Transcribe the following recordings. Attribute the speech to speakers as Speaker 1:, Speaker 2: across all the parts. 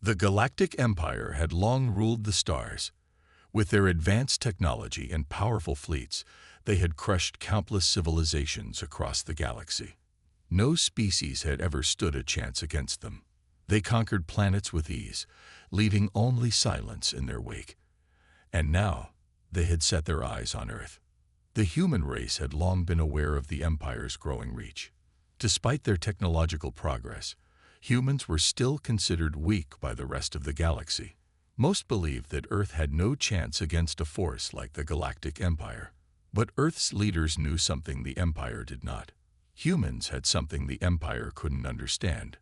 Speaker 1: The Galactic Empire had long ruled the stars. With their advanced technology and powerful fleets, they had crushed countless civilizations across the galaxy. No species had ever stood a chance against them. They conquered planets with ease, leaving only silence in their wake. And now, they had set their eyes on Earth. The human race had long been aware of the Empire's growing reach. Despite their technological progress, humans were still considered weak by the rest of the galaxy. Most believed that Earth had no chance against a force like the Galactic Empire. But Earth's leaders knew something the Empire did not. Humans had something the Empire couldn't understand: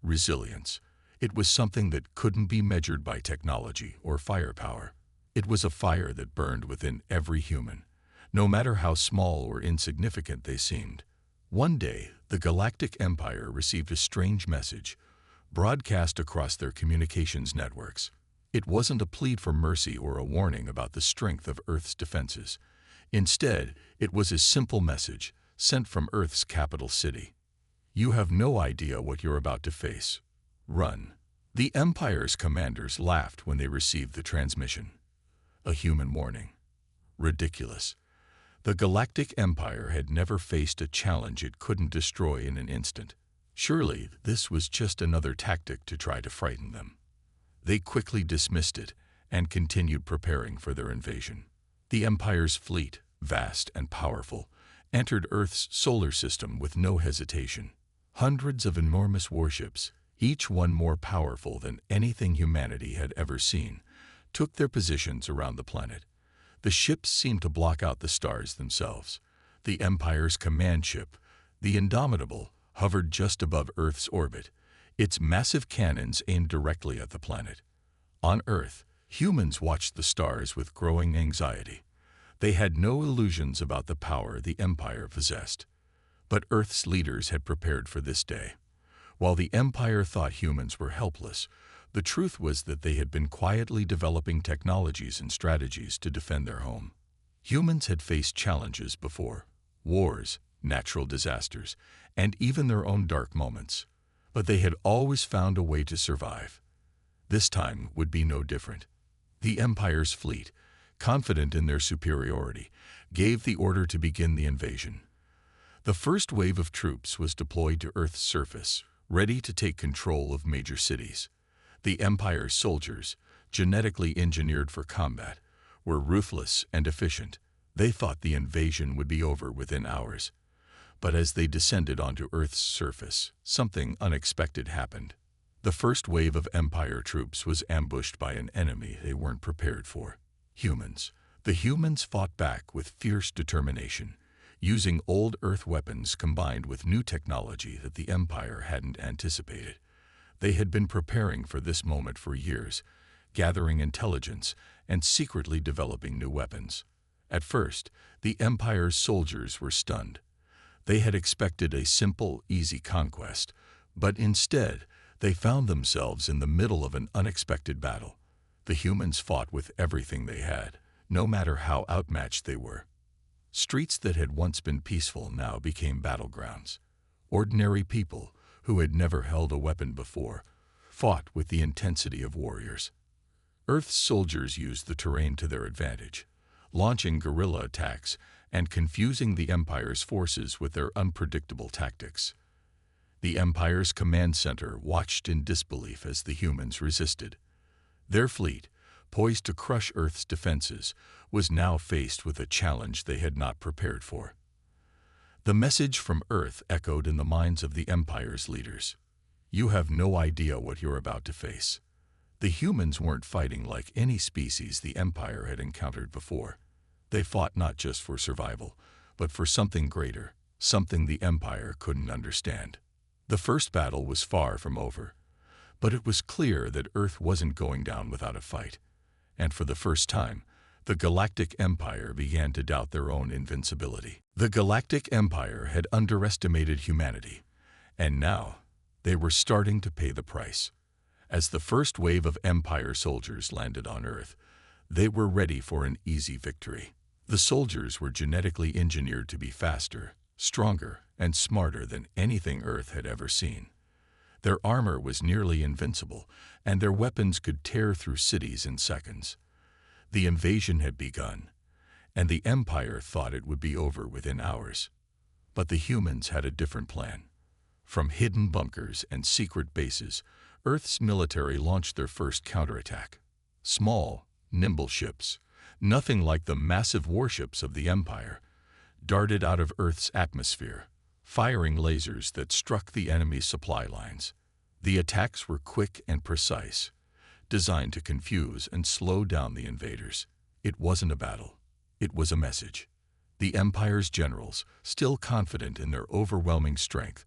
Speaker 1: resilience. It was something that couldn't be measured by technology or firepower. It was a fire that burned within every human, no matter how small or insignificant they seemed. One day, the Galactic Empire received a strange message, broadcast across their communications networks. It wasn't a plea for mercy or a warning about the strength of Earth's defenses. Instead, it was a simple message, sent from Earth's capital city. You have no idea what you're about to face. Run. The Empire's commanders laughed when they received the transmission. A human warning. Ridiculous. The Galactic Empire had never faced a challenge it couldn't destroy in an instant. Surely, this was just another tactic to try to frighten them. They quickly dismissed it and continued preparing for their invasion. The Empire's fleet, vast and powerful, entered Earth's solar system with no hesitation. Hundreds of enormous warships, each one more powerful than anything humanity had ever seen, took their positions around the planet. The ships seemed to block out the stars themselves. The Empire's command ship, the Indomitable, hovered just above Earth's orbit, its massive cannons aimed directly at the planet. On Earth, humans watched the stars with growing anxiety. They had no illusions about the power the Empire possessed. But Earth's leaders had prepared for this day. While the Empire thought humans were helpless, the truth was that they had been quietly developing technologies and strategies to defend their home. Humans had faced challenges before: wars, natural disasters, and even their own dark moments. But they had always found a way to survive. This time would be no different. The Empire's fleet, confident in their superiority, gave the order to begin the invasion. The first wave of troops was deployed to Earth's surface, ready to take control of major cities. The Empire's soldiers, genetically engineered for combat, were ruthless and efficient. They thought the invasion would be over within hours. But as they descended onto Earth's surface, something unexpected happened. The first wave of Empire troops was ambushed by an enemy they weren't prepared for: humans. The humans fought back with fierce determination, using old Earth weapons combined with new technology that the Empire hadn't anticipated. They had been preparing for this moment for years, gathering intelligence and secretly developing new weapons. At first, the Empire's soldiers were stunned. They had expected a simple, easy conquest, but instead, they found themselves in the middle of an unexpected battle. The humans fought with everything they had, no matter how outmatched they were. Streets that had once been peaceful now became battlegrounds. Ordinary people, who had never held a weapon before, fought with the intensity of warriors. Earth's soldiers used the terrain to their advantage, launching guerrilla attacks and confusing the Empire's forces with their unpredictable tactics. The Empire's command center watched in disbelief as the humans resisted. Their fleet, poised to crush Earth's defenses, was now faced with a challenge they had not prepared for. The message from Earth echoed in the minds of the Empire's leaders. You have no idea what you're about to face. The humans weren't fighting like any species the Empire had encountered before. They fought not just for survival, but for something greater, something the Empire couldn't understand. The first battle was far from over, but it was clear that Earth wasn't going down without a fight. And for the first time, the Galactic Empire began to doubt their own invincibility. The Galactic Empire had underestimated humanity, and now they were starting to pay the price. As the first wave of Empire soldiers landed on Earth, they were ready for an easy victory. The soldiers were genetically engineered to be faster, stronger, and smarter than anything Earth had ever seen. Their armor was nearly invincible, and their weapons could tear through cities in seconds. The invasion had begun, and the Empire thought it would be over within hours. But the humans had a different plan. From hidden bunkers and secret bases, Earth's military launched their first counterattack. Small, nimble ships, nothing like the massive warships of the Empire, darted out of Earth's atmosphere, firing lasers that struck the enemy's supply lines. The attacks were quick and precise, designed to confuse and slow down the invaders. It wasn't a battle. It was a message. The Empire's generals, still confident in their overwhelming strength,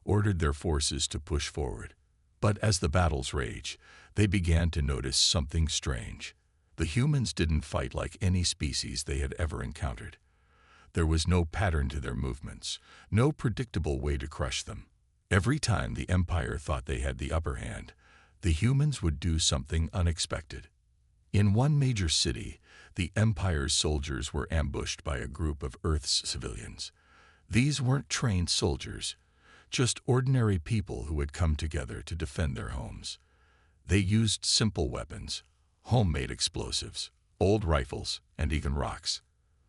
Speaker 1: ordered their forces to push forward. But as the battles raged, they began to notice something strange. The humans didn't fight like any species they had ever encountered. There was no pattern to their movements, no predictable way to crush them. Every time the Empire thought they had the upper hand, the humans would do something unexpected. In one major city, the Empire's soldiers were ambushed by a group of Earth's civilians. These weren't trained soldiers, just ordinary people who had come together to defend their homes. They used simple weapons, homemade explosives, old rifles, and even rocks.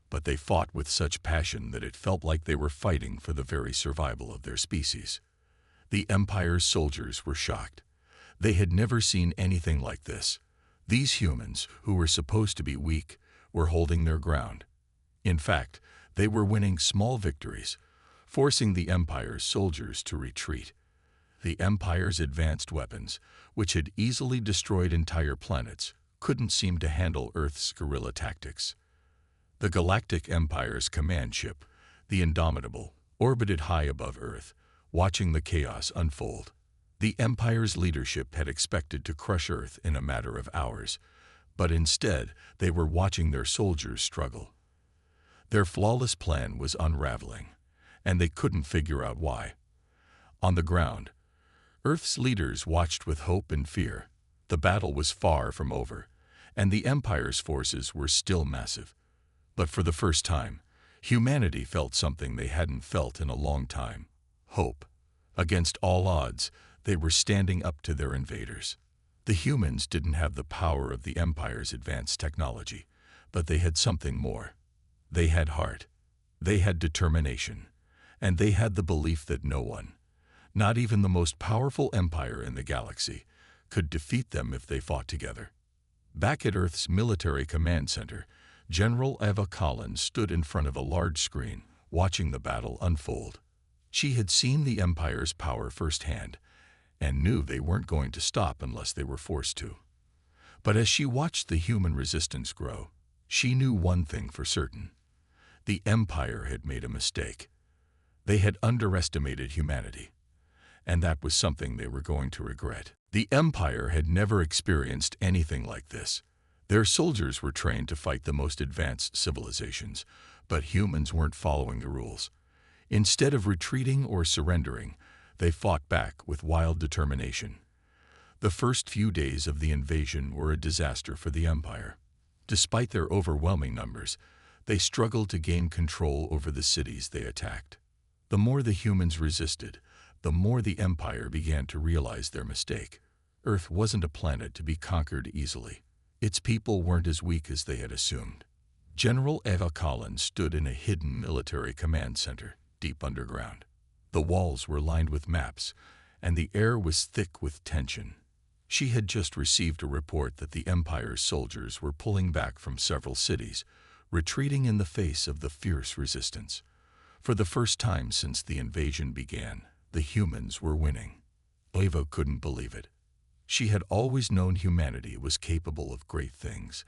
Speaker 1: But they fought with such passion that it felt like they were fighting for the very survival of their species. The Empire's soldiers were shocked. They had never seen anything like this. These humans, who were supposed to be weak, were holding their ground. In fact, they were winning small victories, forcing the Empire's soldiers to retreat. The Empire's advanced weapons, which had easily destroyed entire planets, couldn't seem to handle Earth's guerrilla tactics. The Galactic Empire's command ship, the Indomitable, orbited high above Earth, watching the chaos unfold. The Empire's leadership had expected to crush Earth in a matter of hours, but instead they were watching their soldiers struggle. Their flawless plan was unraveling, and they couldn't figure out why. On the ground, Earth's leaders watched with hope and fear. The battle was far from over, and the Empire's forces were still massive. But for the first time, humanity felt something they hadn't felt in a long time: hope. Against all odds, they were standing up to their invaders. The humans didn't have the power of the Empire's advanced technology, but they had something more. They had heart. They had determination. And they had the belief that no one, not even the most powerful empire in the galaxy, could defeat them if they fought together. Back at Earth's military command center, General Eva Collins stood in front of a large screen, watching the battle unfold. She had seen the Empire's power firsthand, and knew they weren't going to stop unless they were forced to. But as she watched the human resistance grow, she knew one thing for certain: the Empire had made a mistake. They had underestimated humanity, and that was something they were going to regret. The Empire had never experienced anything like this. Their soldiers were trained to fight the most advanced civilizations, but humans weren't following the rules. Instead of retreating or surrendering, they fought back with wild determination. The first few days of the invasion were a disaster for the Empire. Despite their overwhelming numbers, they struggled to gain control over the cities they attacked. The more the humans resisted, the more the Empire began to realize their mistake. Earth wasn't a planet to be conquered easily. Its people weren't as weak as they had assumed. General Eva Collins stood in a hidden military command center, deep underground. The walls were lined with maps, and the air was thick with tension. She had just received a report that the Empire's soldiers were pulling back from several cities, retreating in the face of the fierce resistance. For the first time since the invasion began, the humans were winning. Eva couldn't believe it. She had always known humanity was capable of great things,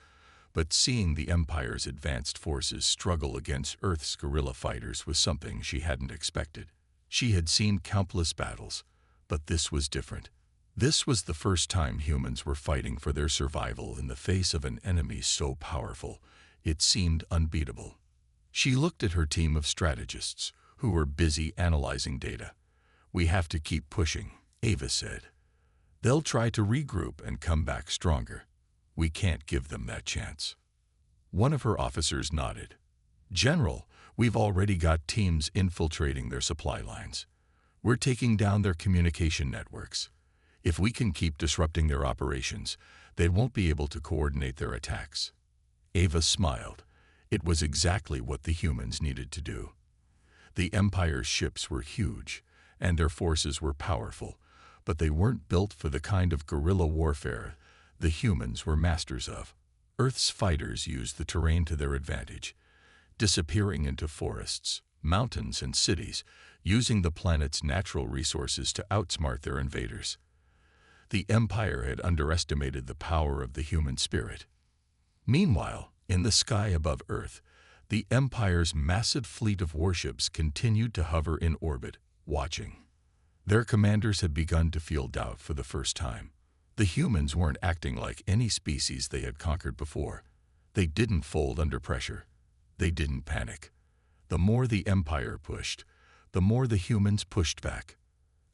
Speaker 1: but seeing the Empire's advanced forces struggle against Earth's guerrilla fighters was something she hadn't expected. She had seen countless battles, but this was different. This was the first time humans were fighting for their survival in the face of an enemy so powerful, it seemed unbeatable. She looked at her team of strategists, who were busy analyzing data. "We have to keep pushing," Eva said. "They'll try to regroup and come back stronger. We can't give them that chance." One of her officers nodded. "General, we've already got teams infiltrating their supply lines. We're taking down their communication networks. If we can keep disrupting their operations, they won't be able to coordinate their attacks." Ava smiled. It was exactly what the humans needed to do. The Empire's ships were huge, and their forces were powerful, but they weren't built for the kind of guerrilla warfare the humans were masters of. Earth's fighters used the terrain to their advantage, disappearing into forests, mountains, and cities, using the planet's natural resources to outsmart their invaders. The Empire had underestimated the power of the human spirit. Meanwhile, in the sky above Earth, the Empire's massive fleet of warships continued to hover in orbit, watching. Their commanders had begun to feel doubt for the first time. The humans weren't acting like any species they had conquered before. They didn't fold under pressure. They didn't panic. The more the Empire pushed, the more the humans pushed back.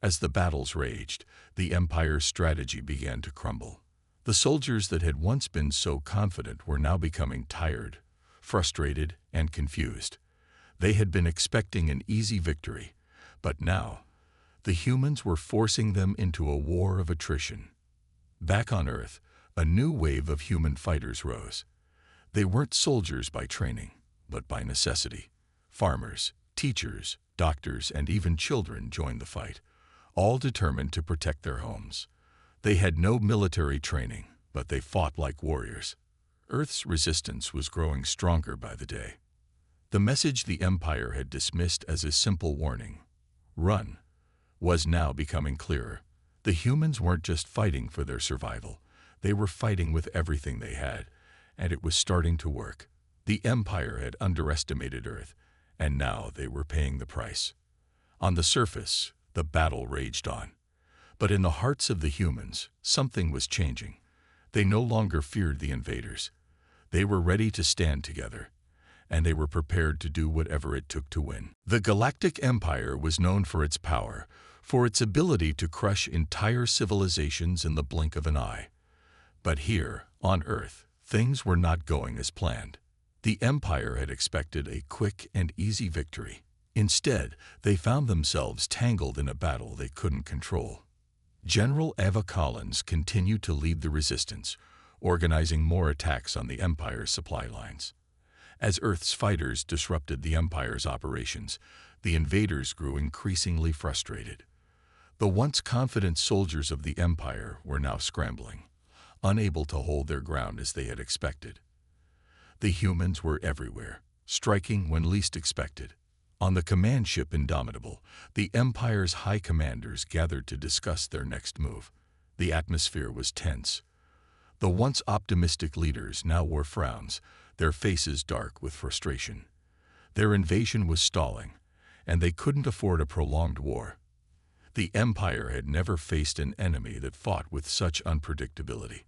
Speaker 1: As the battles raged, the Empire's strategy began to crumble. The soldiers that had once been so confident were now becoming tired, frustrated, and confused. They had been expecting an easy victory, but now, the humans were forcing them into a war of attrition. Back on Earth, a new wave of human fighters rose. They weren't soldiers by training, but by necessity. Farmers, teachers, doctors, and even children joined the fight, all determined to protect their homes. They had no military training, but they fought like warriors. Earth's resistance was growing stronger by the day. The message the Empire had dismissed as a simple warning, "Run," was now becoming clearer. The humans weren't just fighting for their survival. They were fighting with everything they had, and it was starting to work. The Empire had underestimated Earth, and now they were paying the price. On the surface, the battle raged on. But in the hearts of the humans, something was changing. They no longer feared the invaders. They were ready to stand together, and they were prepared to do whatever it took to win. The Galactic Empire was known for its power, for its ability to crush entire civilizations in the blink of an eye. But here, on Earth, things were not going as planned. The Empire had expected a quick and easy victory. Instead, they found themselves tangled in a battle they couldn't control. General Eva Collins continued to lead the resistance, organizing more attacks on the Empire's supply lines. As Earth's fighters disrupted the Empire's operations, the invaders grew increasingly frustrated. The once confident soldiers of the Empire were now scrambling, unable to hold their ground as they had expected. The humans were everywhere, striking when least expected. On the command ship Indomitable, the Empire's high commanders gathered to discuss their next move. The atmosphere was tense. The once optimistic leaders now wore frowns, their faces dark with frustration. Their invasion was stalling, and they couldn't afford a prolonged war. The Empire had never faced an enemy that fought with such unpredictability,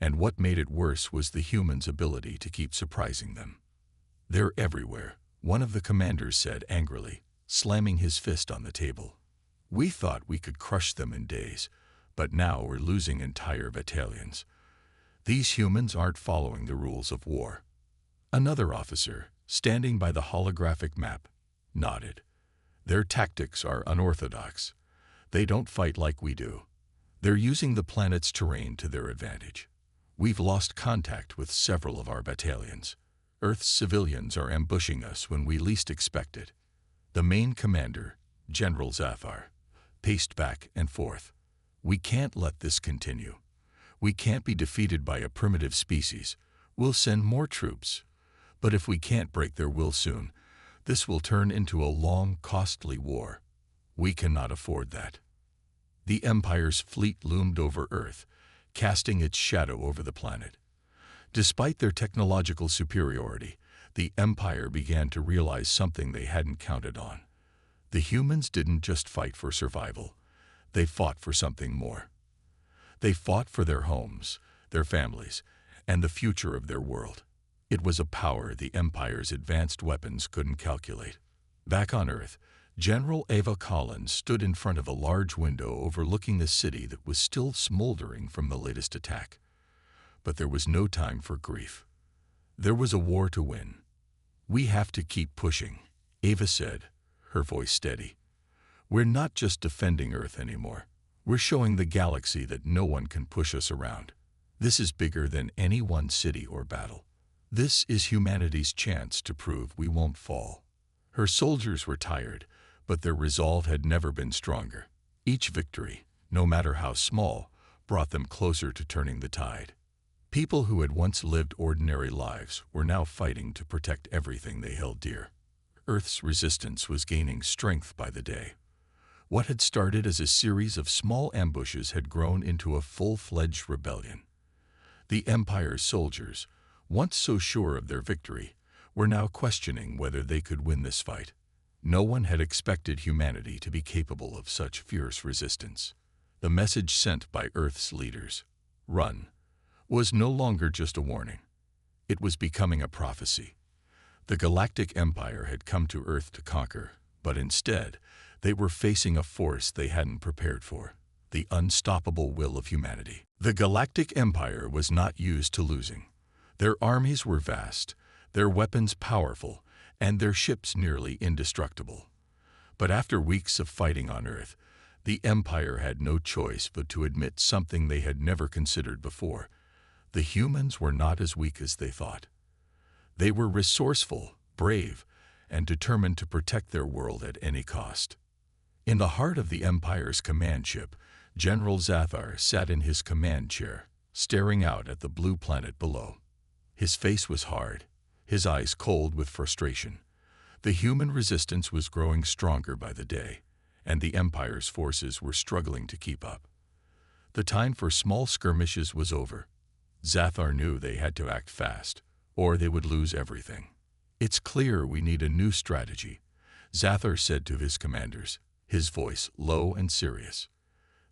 Speaker 1: and what made it worse was the humans' ability to keep surprising them. "They're everywhere," one of the commanders said angrily, slamming his fist on the table. "We thought we could crush them in days, but now we're losing entire battalions. These humans aren't following the rules of war." Another officer, standing by the holographic map, nodded. "Their tactics are unorthodox. They don't fight like we do. They're using the planet's terrain to their advantage. We've lost contact with several of our battalions. Earth's civilians are ambushing us when we least expect it." The main commander, General Zafar, paced back and forth. "We can't let this continue. We can't be defeated by a primitive species. We'll send more troops. But if we can't break their will soon, this will turn into a long, costly war. We cannot afford that." The Empire's fleet loomed over Earth, casting its shadow over the planet. Despite their technological superiority, the Empire began to realize something they hadn't counted on. The humans didn't just fight for survival. They fought for something more. They fought for their homes, their families, and the future of their world. It was a power the Empire's advanced weapons couldn't calculate. Back on Earth, General Eva Collins stood in front of a large window overlooking the city that was still smoldering from the latest attack. But there was no time for grief. There was a war to win. "We have to keep pushing," Eva said, her voice steady. We're not just defending Earth anymore. We're showing the galaxy that no one can push us around. This is bigger than any one city or battle. This is humanity's chance to prove we won't fall. Her soldiers were tired, but their resolve had never been stronger. Each victory, no matter how small, brought them closer to turning the tide. People who had once lived ordinary lives were now fighting to protect everything they held dear. Earth's resistance was gaining strength by the day. What had started as a series of small ambushes had grown into a full-fledged rebellion. The Empire's soldiers, once so sure of their victory, were now questioning whether they could win this fight. No one had expected humanity to be capable of such fierce resistance. The message sent by Earth's leaders, "Run," was no longer just a warning. It was becoming a prophecy. The Galactic Empire had come to Earth to conquer, but instead, they were facing a force they hadn't prepared for, the unstoppable will of humanity. The Galactic Empire was not used to losing. Their armies were vast, their weapons powerful, and their ships nearly indestructible. But after weeks of fighting on Earth, the Empire had no choice but to admit something they had never considered before. The humans were not as weak as they thought. They were resourceful, brave, and determined to protect their world at any cost. In the heart of the Empire's command ship, General Zathar sat in his command chair, staring out at the blue planet below. His face was hard, his eyes cold with frustration. The human resistance was growing stronger by the day, and the Empire's forces were struggling to keep up. The time for small skirmishes was over. Zathar knew they had to act fast, or they would lose everything. "It's clear we need a new strategy," Zathar said to his commanders, his voice low and serious.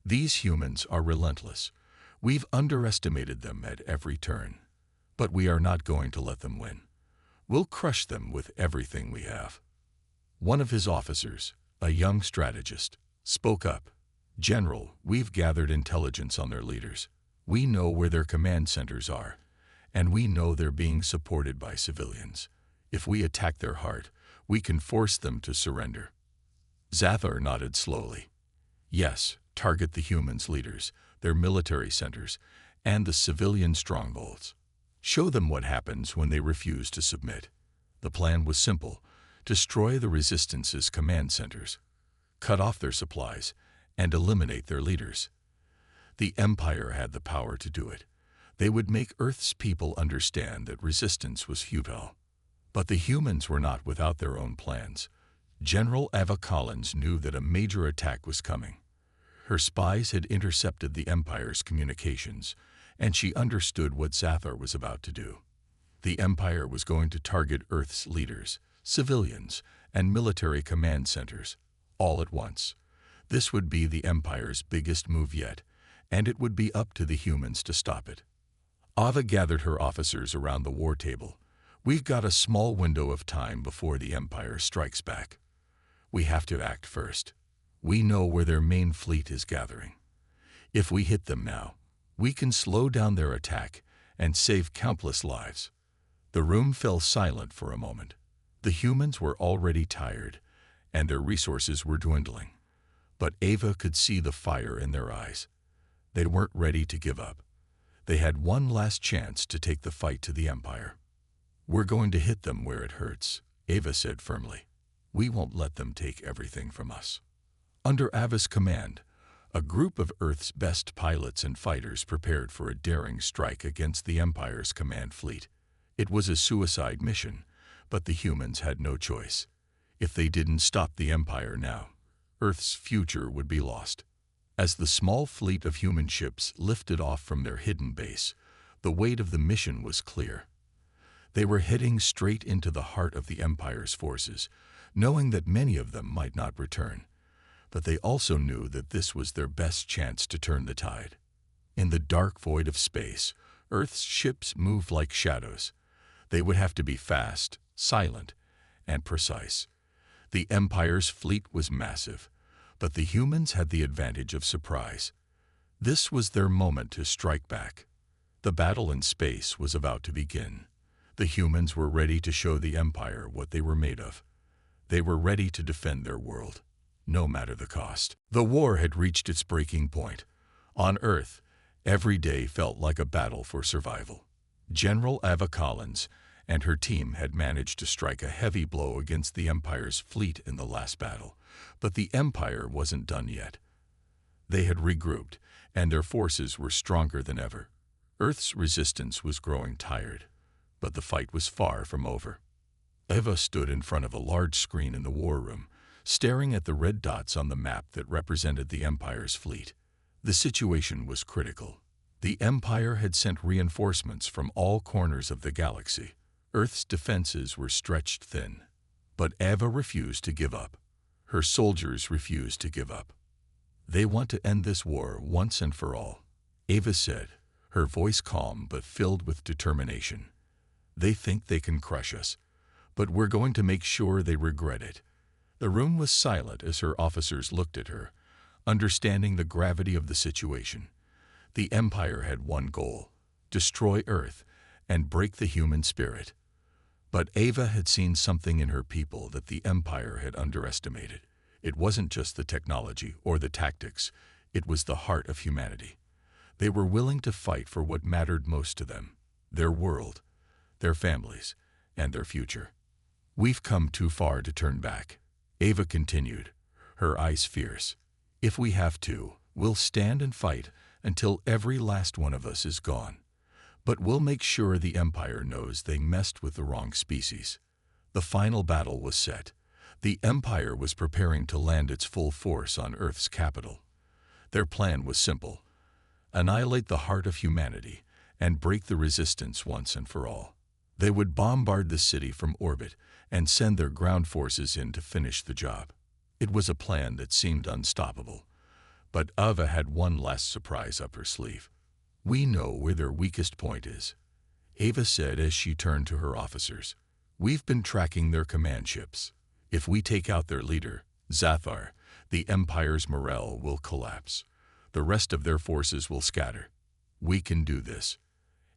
Speaker 1: "These humans are relentless. We've underestimated them at every turn. But we are not going to let them win. We'll crush them with everything we have." One of his officers, a young strategist, spoke up. "General, we've gathered intelligence on their leaders. We know where their command centers are, and we know they're being supported by civilians. If we attack their heart, we can force them to surrender." Zathar nodded slowly. "Yes, target the humans' leaders, their military centers, and the civilian strongholds. Show them what happens when they refuse to submit." The plan was simple: destroy the Resistance's command centers, cut off their supplies, and eliminate their leaders. The Empire had the power to do it. They would make Earth's people understand that resistance was futile. But the humans were not without their own plans. General Ava Collins knew that a major attack was coming. Her spies had intercepted the Empire's communications, and she understood what Zathar was about to do. The Empire was going to target Earth's leaders, civilians, and military command centers, all at once. This would be the Empire's biggest move yet, and it would be up to the humans to stop it. Ava gathered her officers around the war table. "We've got a small window of time before the Empire strikes back. We have to act first. We know where their main fleet is gathering. If we hit them now, we can slow down their attack and save countless lives." The room fell silent for a moment. The humans were already tired, and their resources were dwindling. But Ava could see the fire in their eyes. They weren't ready to give up. They had one last chance to take the fight to the Empire. "We're going to hit them where it hurts," Ava said firmly. "We won't let them take everything from us." Under Ava's command, a group of Earth's best pilots and fighters prepared for a daring strike against the Empire's command fleet. It was a suicide mission, but the humans had no choice. If they didn't stop the Empire now, Earth's future would be lost. As the small fleet of human ships lifted off from their hidden base, the weight of the mission was clear. They were heading straight into the heart of the Empire's forces, knowing that many of them might not return. But they also knew that this was their best chance to turn the tide. In the dark void of space, Earth's ships moved like shadows. They would have to be fast, silent, and precise. The Empire's fleet was massive, but the humans had the advantage of surprise. This was their moment to strike back. The battle in space was about to begin. The humans were ready to show the Empire what they were made of. They were ready to defend their world. no matter the cost. The war had reached its breaking point. On Earth, every day felt like a battle for survival. General Ava Collins and her team had managed to strike a heavy blow against the Empire's fleet in the last battle, but the Empire wasn't done yet. They had regrouped, and their forces were stronger than ever. Earth's resistance was growing tired, but the fight was far from over. Eva stood in front of a large screen in the war room, staring at the red dots on the map that represented the Empire's fleet. The situation was critical. The Empire had sent reinforcements from all corners of the galaxy. Earth's defenses were stretched thin, but Eva refused to give up. Her soldiers refused to give up. "They want to end this war once and for all," Eva said, her voice calm but filled with determination. "They think they can crush us, but we're going to make sure they regret it." The room was silent as her officers looked at her, understanding the gravity of the situation. The Empire had one goal: destroy Earth and break the human spirit. But Ava had seen something in her people that the Empire had underestimated. It wasn't just the technology or the tactics, it was the heart of humanity. They were willing to fight for what mattered most to them: their world, their families, and their future. "We've come too far to turn back," Ava continued, her eyes fierce. "If we have to, we'll stand and fight until every last one of us is gone. But we'll make sure the Empire knows they messed with the wrong species." The final battle was set. The Empire was preparing to land its full force on Earth's capital. Their plan was simple: annihilate the heart of humanity and break the resistance once and for all. They would bombard the city from orbit and send their ground forces in to finish the job. It was a plan that seemed unstoppable. But Ava had one last surprise up her sleeve. "We know where their weakest point is," Ava said as she turned to her officers. "We've been tracking their command ships. If we take out their leader, Zathar, the Empire's morale will collapse. The rest of their forces will scatter. We can do this."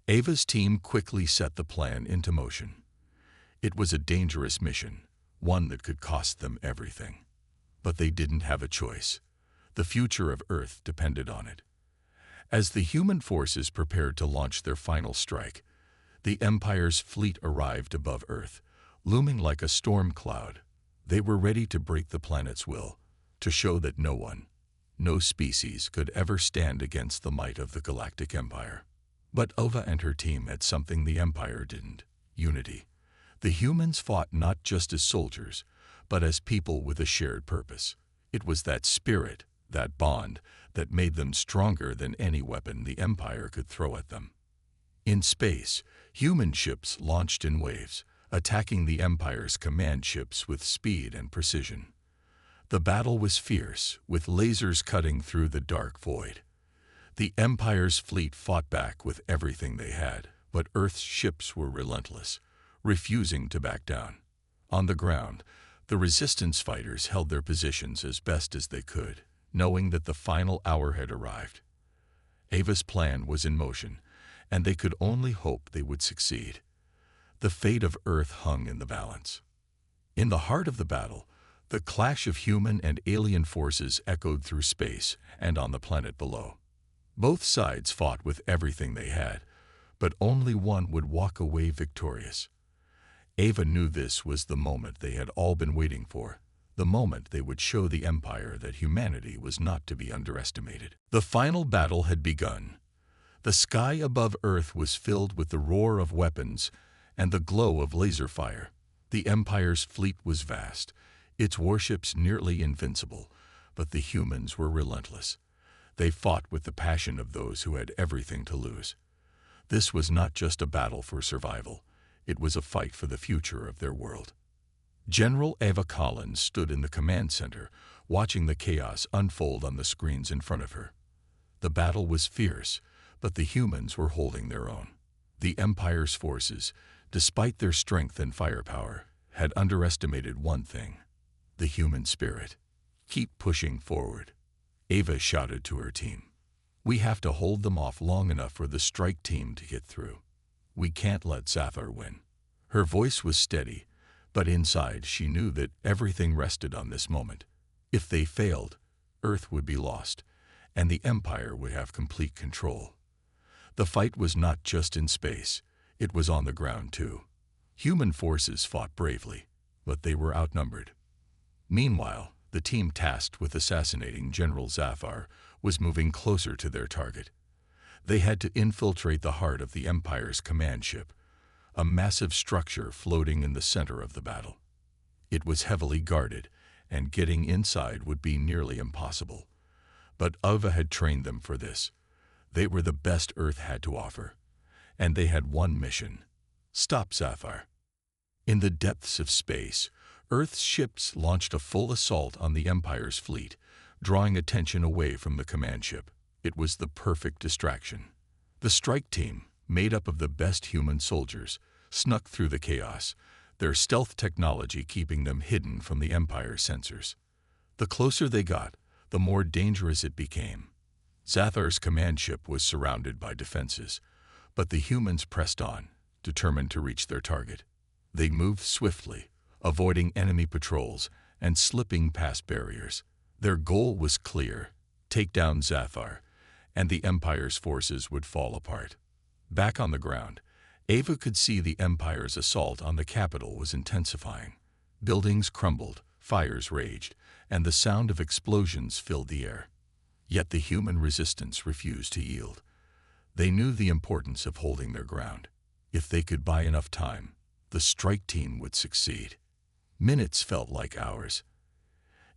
Speaker 1: Ava's team quickly set the plan into motion. It was a dangerous mission, one that could cost them everything. But they didn't have a choice. The future of Earth depended on it. As the human forces prepared to launch their final strike, the Empire's fleet arrived above Earth, looming like a storm cloud. They were ready to break the planet's will, to show that no one, no species, could ever stand against the might of the Galactic Empire. But Ova and her team had something the Empire didn't: unity. The humans fought not just as soldiers, but as people with a shared purpose. It was that spirit, that bond, that made them stronger than any weapon the Empire could throw at them. In space, human ships launched in waves, attacking the Empire's command ships with speed and precision. The battle was fierce, with lasers cutting through the dark void. The Empire's fleet fought back with everything they had, but Earth's ships were relentless, refusing to back down. On the ground, the resistance fighters held their positions as best as they could, knowing that the final hour had arrived. Ava's plan was in motion, and they could only hope they would succeed. The fate of Earth hung in the balance. In the heart of the battle, the clash of human and alien forces echoed through space and on the planet below. Both sides fought with everything they had, but only one would walk away victorious. Ava knew this was the moment they had all been waiting for, the moment they would show the Empire that humanity was not to be underestimated. The final battle had begun. The sky above Earth was filled with the roar of weapons and the glow of laser fire. The Empire's fleet was vast, its warships nearly invincible, but the humans were relentless. They fought with the passion of those who had everything to lose. This was not just a battle for survival, it was a fight for the future of their world. General Ava Collins stood in the command center, watching the chaos unfold on the screens in front of her. The battle was fierce, but the humans were holding their own. The Empire's forces, despite their strength and firepower, had underestimated one thing: the human spirit. "Keep pushing forward," Ava shouted to her team. "We have to hold them off long enough for the strike team to get through. We can't let Zathar win." Her voice was steady, but inside she knew that everything rested on this moment. If they failed, Earth would be lost, and the Empire would have complete control. The fight was not just in space, it was on the ground too. Human forces fought bravely, but they were outnumbered. Meanwhile, the team tasked with assassinating General Zafar was moving closer to their target. They had to infiltrate the heart of the Empire's command ship, a massive structure floating in the center of the battle. It was heavily guarded, and getting inside would be nearly impossible. But Ava had trained them for this. They were the best Earth had to offer, and they had one mission: stop Zafar. In the depths of space, Earth's ships launched a full assault on the Empire's fleet, drawing attention away from the command ship. It was the perfect distraction. The strike team, made up of the best human soldiers, snuck through the chaos, their stealth technology keeping them hidden from the Empire's sensors. The closer they got, the more dangerous it became. Zafar's command ship was surrounded by defenses, but the humans pressed on, determined to reach their target. They moved swiftly, avoiding enemy patrols and slipping past barriers. Their goal was clear: take down Zafar, and the Empire's forces would fall apart. Back on the ground, Ava could see the Empire's assault on the capital was intensifying. Buildings crumbled, fires raged, and the sound of explosions filled the air. Yet the human resistance refused to yield. They knew the importance of holding their ground. If they could buy enough time, the strike team would succeed. Minutes felt like hours.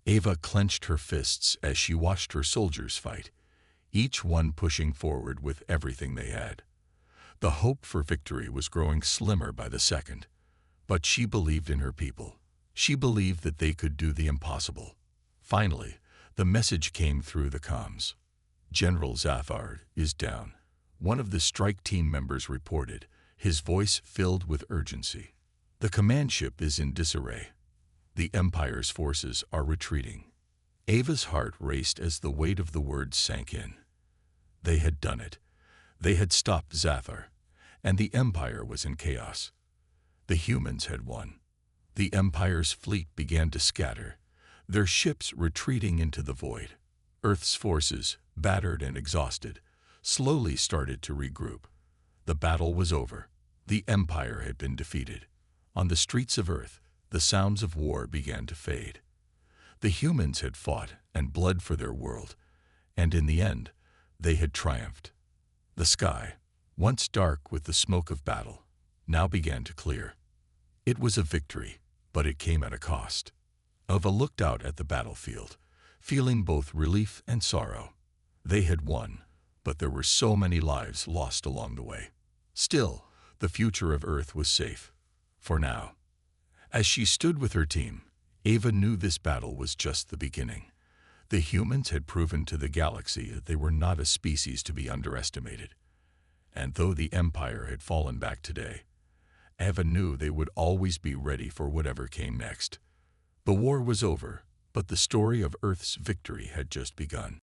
Speaker 1: Ava clenched her fists as she watched her soldiers fight, each one pushing forward with everything they had. The hope for victory was growing slimmer by the second, but she believed in her people. She believed that they could do the impossible. Finally, the message came through the comms. General Zafar is down. One of the strike team members reported, his voice filled with urgency. The command ship is in disarray. The Empire's forces are retreating. Ava's heart raced as the weight of the words sank in. They had done it. They had stopped Zafar, and the Empire was in chaos. The humans had won. The Empire's fleet began to scatter, their ships retreating into the void. Earth's forces, battered and exhausted, slowly started to regroup. The battle was over. The Empire had been defeated. On the streets of Earth, the sounds of war began to fade. The humans had fought and bled for their world, and in the end, they had triumphed. The sky, once dark with the smoke of battle, now began to clear. It was a victory, but it came at a cost. Ava looked out at the battlefield, feeling both relief and sorrow. They had won, but there were so many lives lost along the way. Still, the future of Earth was safe, for now. As she stood with her team, Ava knew this battle was just the beginning. The humans had proven to the galaxy that they were not a species to be underestimated. And though the Empire had fallen back today, Ava knew they would always be ready for whatever came next. The war was over, but the story of Earth's victory had just begun.